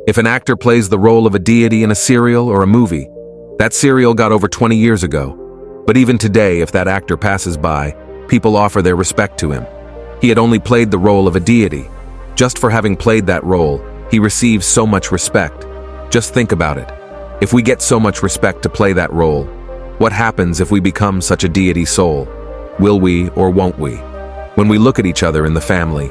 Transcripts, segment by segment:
If an actor plays the role of a deity in a serial or a movie, that serial got over 20 years ago. But even today, if that actor passes by, people offer their respect to him. He had only played the role of a deity. Just for having played that role, he receives so much respect. Just think about it. If we get so much respect to play that role, what happens if we become such a deity soul? Will we or won't we? When we look at each other in the family,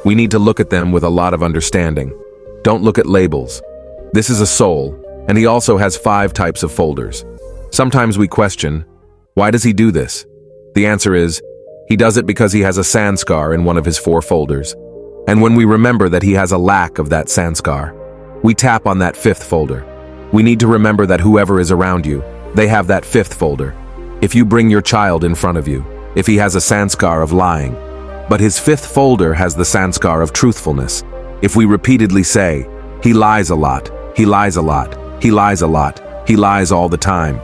we need to look at them with a lot of understanding. Don't look at labels. This is a soul, and he also has 5 types of folders. Sometimes we question, why does he do this? The answer is, he does it because he has a sanskar in one of his 4 folders. And when we remember that he has a lack of that sanskar, we tap on that 5th folder. We need to remember that whoever is around you, they have that 5th folder. If you bring your child in front of you, if he has a sanskar of lying, but his 5th folder has the sanskar of truthfulness, if we repeatedly say, he lies a lot, he lies a lot, he lies a lot, he lies all the time,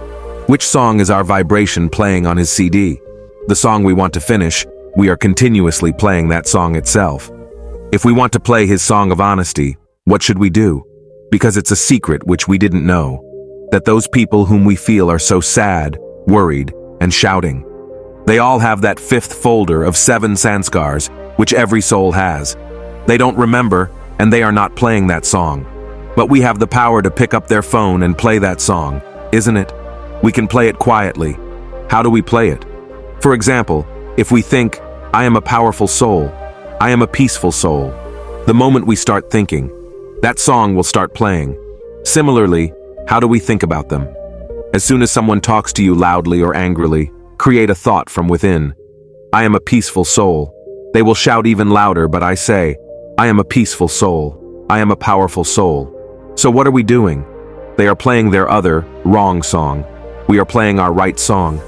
which song is our vibration playing on his CD? The song we want to finish, we are continuously playing that song itself. If we want to play his song of honesty, what should we do? Because it's a secret which we didn't know, that those people whom we feel are so sad, worried, and shouting, they all have that 5th folder of 7 sanskars, which every soul has. They don't remember, and they are not playing that song. But we have the power to pick up their phone and play that song, isn't it? We can play it quietly. How do we play it? For example, if we think, I am a powerful soul, I am a peaceful soul, the moment we start thinking, that song will start playing. Similarly, how do we think about them? As soon as someone talks to you loudly or angrily, create a thought from within. I am a peaceful soul. They will shout even louder, but I say, I am a peaceful soul. I am a powerful soul. So what are we doing? They are playing their other, wrong song. We are playing our right song.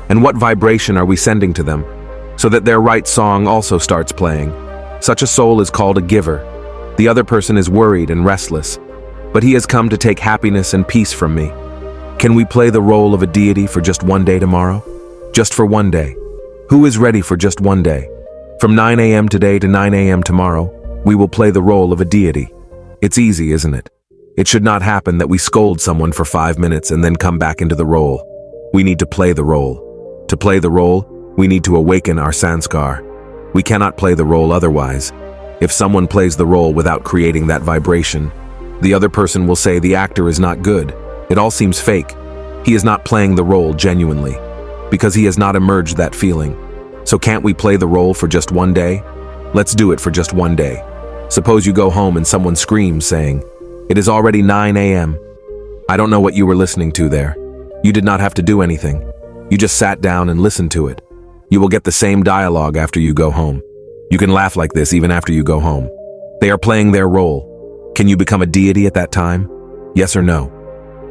And what vibration are we sending to them? So that their right song also starts playing. Such a soul is called a giver. The other person is worried and restless, but he has come to take happiness and peace from me. Can we play the role of a deity for just one day tomorrow? Just for one day. Who is ready for just one day? From 9 a.m. today to 9 a.m. tomorrow, we will play the role of a deity. It's easy, isn't it? It should not happen that we scold someone for 5 minutes and then come back into the role. We need to play the role. To play the role, we need to awaken our sanskar. We cannot play the role otherwise. If someone plays the role without creating that vibration, the other person will say the actor is not good. It all seems fake. He is not playing the role genuinely, because he has not emerged that feeling. So can't we play the role for just one day? Let's do it for just one day. Suppose you go home and someone screams saying, it is already 9 a.m. I don't know what you were listening to there. You did not have to do anything. You just sat down and listened to it. You will get the same dialogue after you go home. You can laugh like this even after you go home. They are playing their role. Can you become a deity at that time? Yes or no?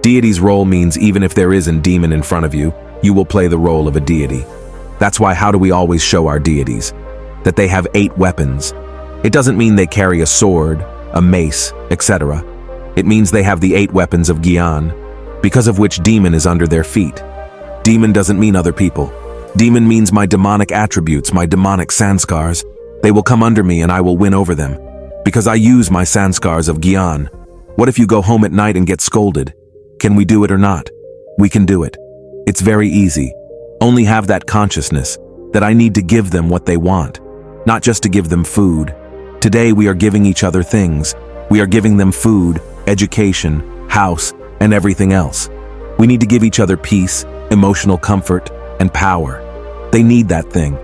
Deity's role means even if there is a demon in front of you, you will play the role of a deity. That's why how do we always show our deities? That they have 8 weapons. It doesn't mean they carry a sword, a mace, etc. It means they have the 8 weapons of Gyan, because of which demon is under their feet. Demon doesn't mean other people. Demon means my demonic attributes, my demonic sanskars. They will come under me and I will win over them, because I use my sanskars of Gyan. What if you go home at night and get scolded? Can we do it or not? We can do it. It's very easy. Only have that consciousness that I need to give them what they want, not just to give them food. Today we are giving each other things. We are giving them food, education, house, and everything else. We need to give each other peace, emotional comfort, and power. They need that thing.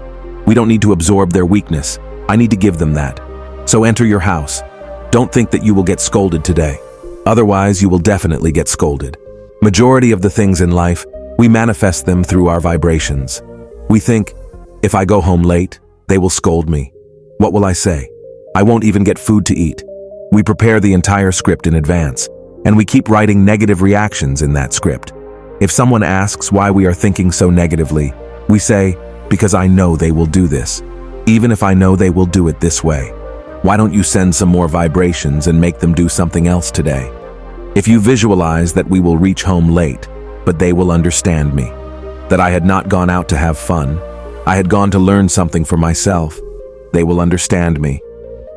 We don't need to absorb their weakness. I need to give them that. So enter your house. Don't think that you will get scolded today. Otherwise, you will definitely get scolded. Majority of the things in life, we manifest them through our vibrations. We think, if I go home late, they will scold me. What will I say? I won't even get food to eat. We prepare the entire script in advance, and we keep writing negative reactions in that script. If someone asks why we are thinking so negatively, we say, because I know they will do this. Even if I know they will do it this way. Why don't you send some more vibrations and make them do something else today? If you visualize that we will reach home late, but they will understand me, that I had not gone out to have fun, I had gone to learn something for myself, they will understand me.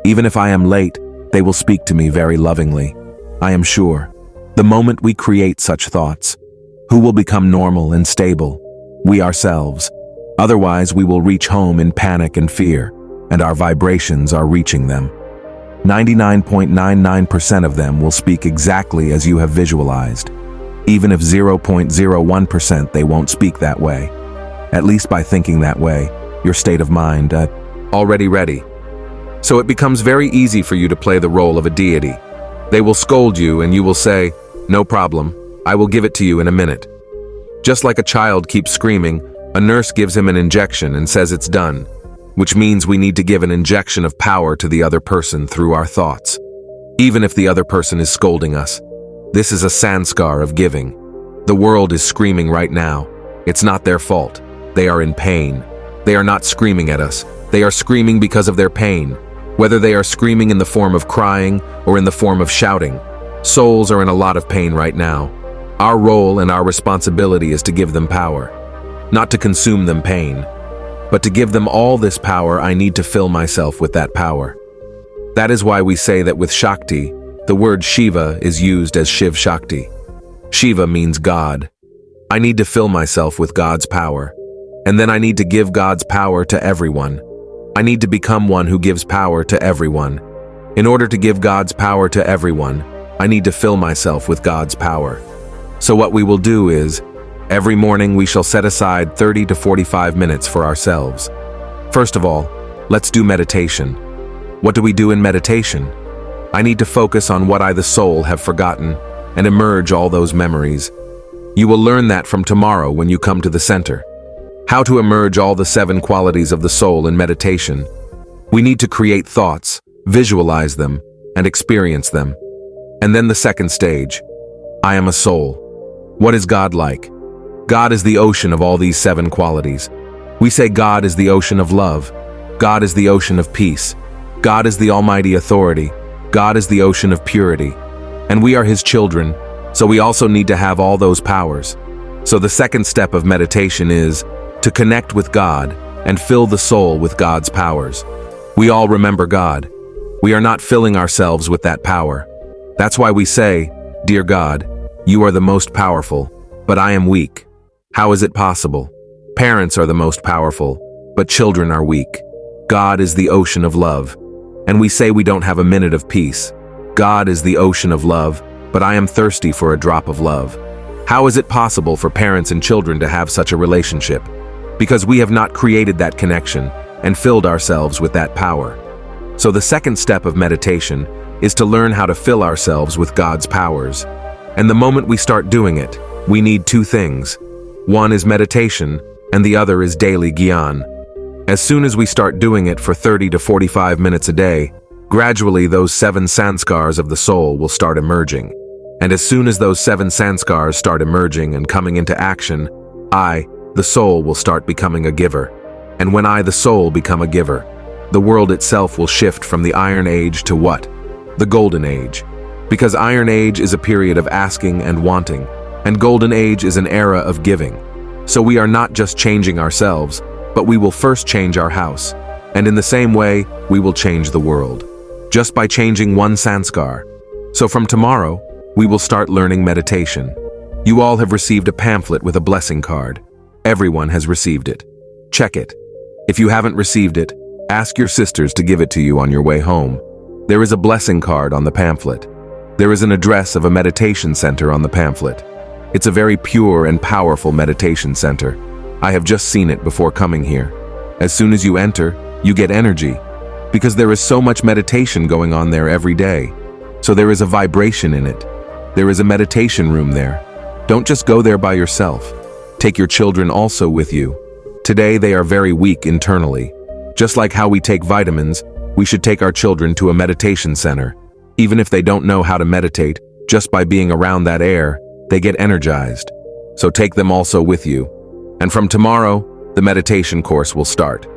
Even if I am late, they will speak to me very lovingly. I am sure. The moment we create such thoughts, who will become normal and stable? We ourselves. Otherwise, we will reach home in panic and fear, and our vibrations are reaching them. 99.99% of them will speak exactly as you have visualized. Even if 0.01% they won't speak that way. At least by thinking that way, your state of mind, already ready. So it becomes very easy for you to play the role of a deity. They will scold you and you will say, "No problem, I will give it to you in a minute." Just like a child keeps screaming, a nurse gives him an injection and says it's done, which means we need to give an injection of power to the other person through our thoughts. Even if the other person is scolding us, this is a sanskar of giving. The world is screaming right now. It's not their fault. They are in pain. They are not screaming at us. They are screaming because of their pain. Whether they are screaming in the form of crying or in the form of shouting, souls are in a lot of pain right now. Our role and our responsibility is to give them power, not to consume them pain, but to give them all this power. I need to fill myself with that power. That is why we say that with Shakti, the word Shiva is used as Shiv Shakti. Shiva means God. I need to fill myself with God's power, and then I need to give God's power to everyone. I need to become one who gives power to everyone. In order to give God's power to everyone, I need to fill myself with God's power. So what we will do is, every morning we shall set aside 30 to 45 minutes for ourselves. First of all, let's do meditation. What do we do in meditation? I need to focus on what I, the soul, have forgotten and emerge all those memories. You will learn that from tomorrow when you come to the center. How to emerge all the 7 qualities of the soul in meditation. We need to create thoughts, visualize them, and experience them. And then the second stage. I am a soul. What is God like? God is the ocean of all these 7 qualities. We say God is the ocean of love. God is the ocean of peace. God is the almighty authority. God is the ocean of purity. And we are his children, so we also need to have all those powers. So the second step of meditation is to connect with God and fill the soul with God's powers. We all remember God. We are not filling ourselves with that power. That's why we say, "Dear God, you are the most powerful, but I am weak." How is it possible? Parents are the most powerful, but children are weak. God is the ocean of love, and we say we don't have a minute of peace. God is the ocean of love, but I am thirsty for a drop of love. How is it possible for parents and children to have such a relationship? Because we have not created that connection and filled ourselves with that power. So the second step of meditation is to learn how to fill ourselves with God's powers. And the moment we start doing it, we need 2 things. One is meditation, and the other is daily gyan. As soon as we start doing it for 30 to 45 minutes a day, gradually those 7 sanskars of the soul will start emerging. And as soon as those 7 sanskars start emerging and coming into action, I, the soul, will start becoming a giver. And when I, the soul, become a giver, the world itself will shift from the Iron Age to what? The Golden Age. Because Iron Age is a period of asking and wanting, and Golden Age is an era of giving. So we are not just changing ourselves, but we will first change our house. And in the same way, we will change the world. Just by changing 1 sanskar. So from tomorrow, we will start learning meditation. You all have received a pamphlet with a blessing card. Everyone has received it. Check it. If you haven't received it, ask your sisters to give it to you on your way home. There is a blessing card on the pamphlet. There is an address of a meditation center on the pamphlet. It's a very pure and powerful meditation center. I have just seen it before coming here. As soon as you enter, you get energy, because there is so much meditation going on there every day. So there is a vibration in it. There is a meditation room there. Don't just go there by yourself. Take your children also with you. Today they are very weak internally. Just like how we take vitamins, we should take our children to a meditation center. Even if they don't know how to meditate, just by being around that air, they get energized. So take them also with you. And from tomorrow, the meditation course will start.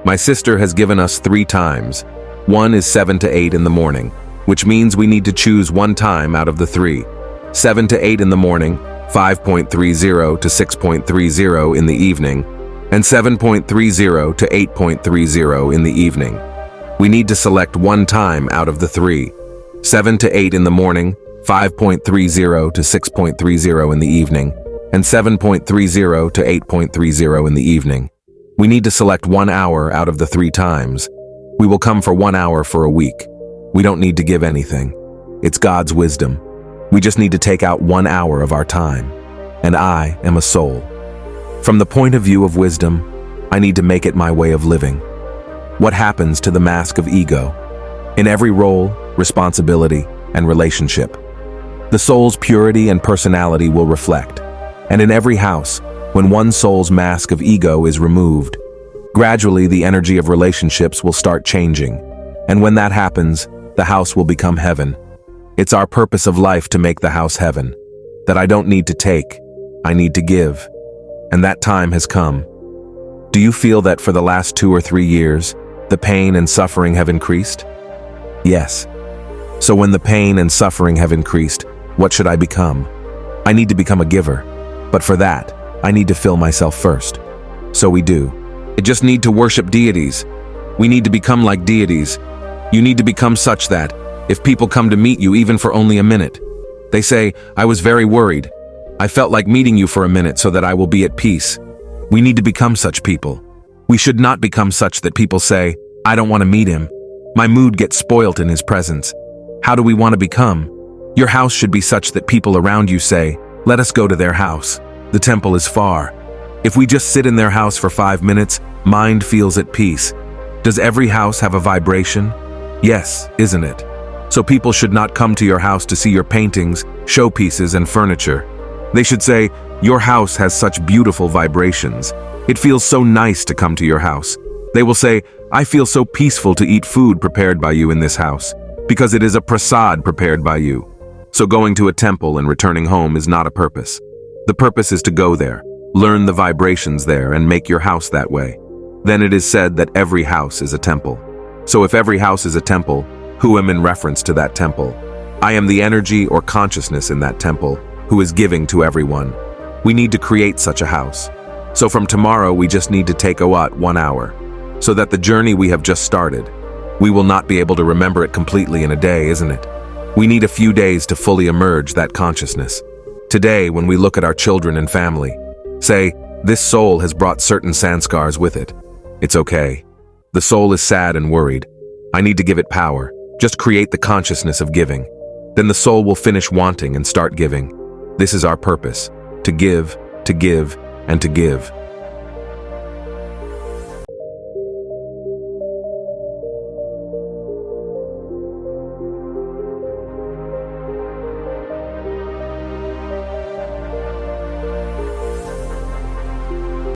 My sister has given us 3 times. One is 7 to 8 in the morning, which means we need to choose 1 time out of the 3. 7 to 8 in the morning, 5.30 to 6.30 in the evening, and 7.30 to 8.30 in the evening. We need to select 1 time out of the 3. 7 to 8 in the morning, 5.30 to 6.30 in the evening, and 7.30 to 8.30 in the evening. We need to select 1 hour out of the 3 times. We will come for 1 hour for a week. We don't need to give anything. It's God's wisdom. We just need to take out 1 hour of our time. And I am a soul. From the point of view of wisdom, I need to make it my way of living. What happens to the mask of ego? In every role, responsibility, and relationship, the soul's purity and personality will reflect. And in every house, when one soul's mask of ego is removed, gradually the energy of relationships will start changing. And when that happens, the house will become heaven. It's our purpose of life to make the house heaven. That I don't need to take, I need to give. And that time has come. Do you feel that for the last 2 or 3 years, the pain and suffering have increased? Yes. So when the pain and suffering have increased, what should I become? I need to become a giver. But for that, I need to fill myself first. So we do. I just need to worship deities. We need to become like deities. You need to become such that, if people come to meet you even for only a minute, they say, I was very worried. I felt like meeting you for a minute so that I will be at peace. We need to become such people. We should not become such that people say, I don't want to meet him. My mood gets spoilt in his presence. How do we want to become? Your house should be such that people around you say, let us go to their house. The temple is far. If we just sit in their house for 5 minutes, mind feels at peace. Does every house have a vibration? Yes, isn't it? So people should not come to your house to see your paintings, showpieces, and furniture. They should say, your house has such beautiful vibrations. It feels so nice to come to your house. They will say, I feel so peaceful to eat food prepared by you in this house, because it is a prasad prepared by you. So going to a temple and returning home is not a purpose. The purpose is to go there, learn the vibrations there, and make your house that way. Then it is said that every house is a temple. So if every house is a temple, who am in reference to that temple? I am the energy or consciousness in that temple, who is giving to everyone. We need to create such a house. So from tomorrow we just need to take 1 hour, so that the journey we have just started, we will not be able to remember it completely in a day, isn't it? We need a few days to fully emerge that consciousness. Today, when we look at our children and family, say, this soul has brought certain sanskars with it. It's okay. The soul is sad and worried. I need to give it power. Just create the consciousness of giving. Then the soul will finish wanting and start giving. This is our purpose, to give, and to give.